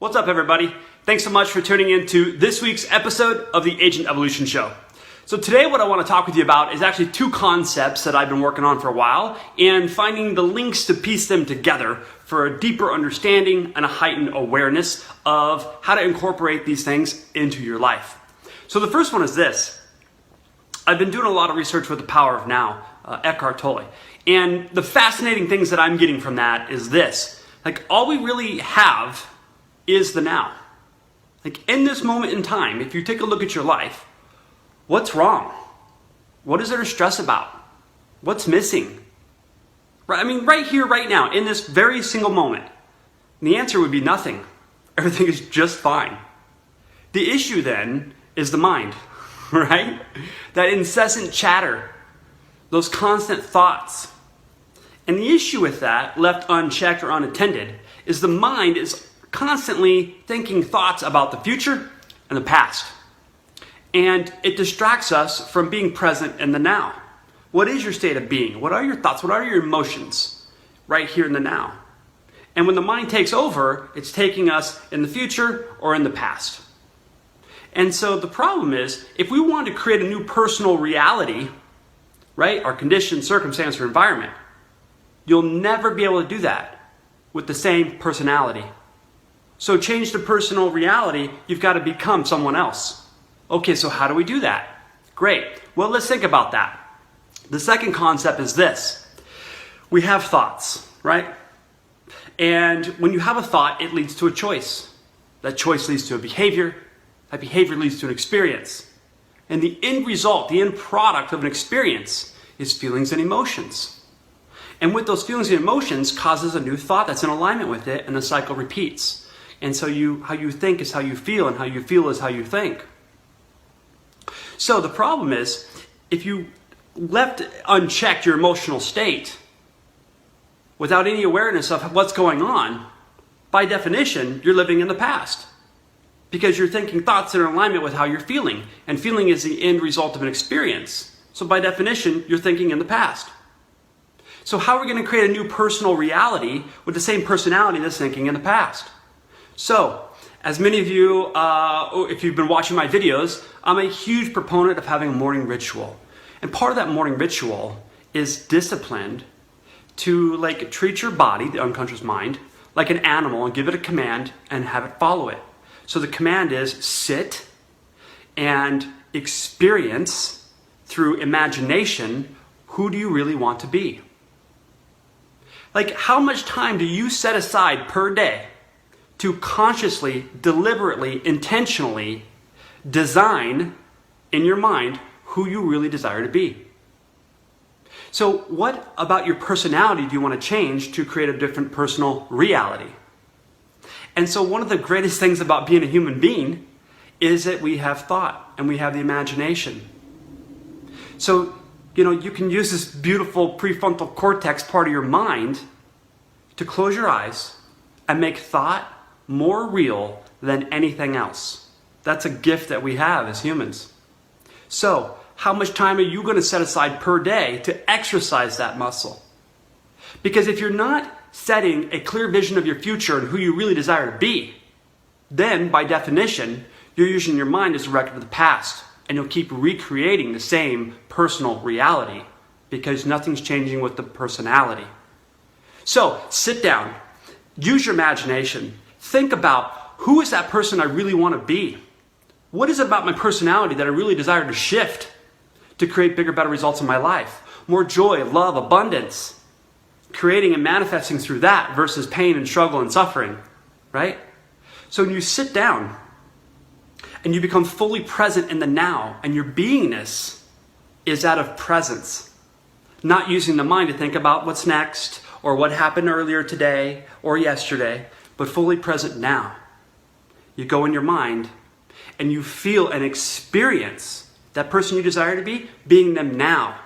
What's up, everybody? Thanks so much for tuning in to this week's episode of the Agent Evolution Show. So today what I want to talk with you about is actually two concepts that I've been working on for a while and finding the links to piece them together for a deeper understanding and a heightened awareness of how to incorporate these things into your life. So the first one is this. I've been doing a lot of research with The Power of Now, Eckhart Tolle. And the fascinating things that I'm getting from that is this. All we really have is the now. In this moment in time, if you take a look at your life, what's wrong? What is there to stress about? What's missing? Right here, right now, in this very single moment. And the answer would be nothing. Everything is just fine. The issue then is the mind, right? That incessant chatter, those constant thoughts. And the issue with that, left unchecked or unattended, is the mind is constantly thinking thoughts about the future and the past. And it distracts us from being present in the now. What is your state of being? What are your thoughts? What are your emotions right here in the now? And when the mind takes over, it's taking us in the future or in the past. And so the problem is, if we want to create a new personal reality, right, our condition, circumstance, or environment, you'll never be able to do that with the same personality. So change the personal reality, you've got to become someone else. Okay, so how do we do that? Great. Well, let's think about that. The second concept is this. We have thoughts, right? And when you have a thought, it leads to a choice. That choice leads to a behavior. That behavior leads to an experience. And the end result, the end product of an experience is feelings and emotions. And with those feelings and emotions causes a new thought that's in alignment with it, and the cycle repeats. And so how you think is how you feel, and how you feel is how you think. So the problem is, if you left unchecked your emotional state without any awareness of what's going on, by definition, you're living in the past. Because you're thinking thoughts that are in alignment with how you're feeling. And feeling is the end result of an experience. So by definition, you're thinking in the past. So how are we going to create a new personal reality with the same personality that's thinking in the past? So, as many of you, if you've been watching my videos, I'm a huge proponent of having a morning ritual. And part of that morning ritual is disciplined to treat your body, the unconscious mind, like an animal and give it a command and have it follow it. So the command is sit and experience through imagination, who do you really want to be? How much time do you set aside per day to consciously, deliberately, intentionally design in your mind who you really desire to be? So what about your personality do you want to change to create a different personal reality? And so one of the greatest things about being a human being is that we have thought and we have the imagination. So, you can use this beautiful prefrontal cortex part of your mind to close your eyes and make thought more real than anything else. That's a gift that we have as humans. So, how much time are you going to set aside per day to exercise that muscle? Because if you're not setting a clear vision of your future and who you really desire to be, then by definition, you're using your mind as a record of the past, and you'll keep recreating the same personal reality because nothing's changing with the personality. So, sit down, use your imagination, think about who is that person I really want to be? What is it about my personality that I really desire to shift to create bigger, better results in my life? More joy, love, abundance. Creating and manifesting through that versus pain and struggle and suffering, right? So when you sit down and you become fully present in the now, and your beingness is out of presence, not using the mind to think about what's next or what happened earlier today or yesterday, but fully present now. You go in your mind and you feel and experience that person you desire to be, being them now.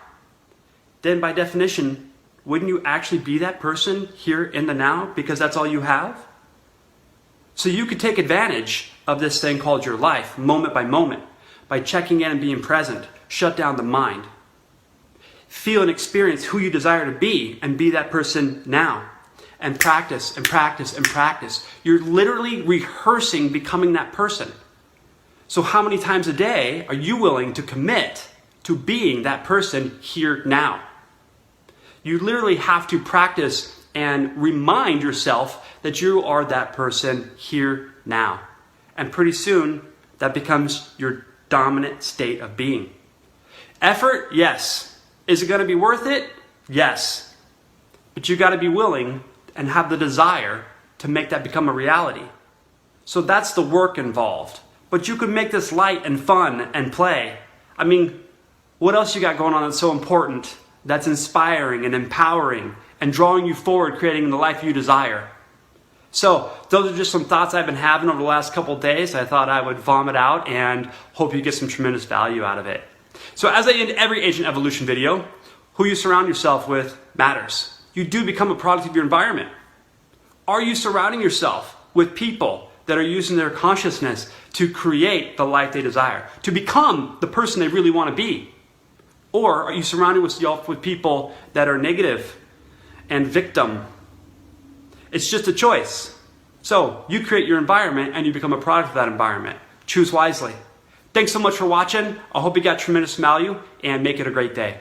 Then by definition, wouldn't you actually be that person here in the now because that's all you have? So you could take advantage of this thing called your life, moment by moment, by checking in and being present. Shut down the mind. Feel and experience who you desire to be and be that person now. and practice and practice and practice. You're literally rehearsing becoming that person. So how many times a day are you willing to commit to being that person here now? You literally have to practice and remind yourself that you are that person here now. And pretty soon, that becomes your dominant state of being. Effort, yes. Is it going to be worth it? Yes. But you got to be willing and have the desire to make that become a reality. So that's the work involved. But you could make this light and fun and play. I mean, what else you got going on that's so important, that's inspiring and empowering and drawing you forward, creating the life you desire? So those are just some thoughts I've been having over the last couple of days. I thought I would vomit out and hope you get some tremendous value out of it. So as I end every Agent Evolution video, who you surround yourself with matters. You do become a product of your environment. Are you surrounding yourself with people that are using their consciousness to create the life they desire, to become the person they really want to be? Or are you surrounding yourself with people that are negative and victim? It's just a choice. So you create your environment and you become a product of that environment. Choose wisely. Thanks so much for watching. I hope you got tremendous value and make it a great day.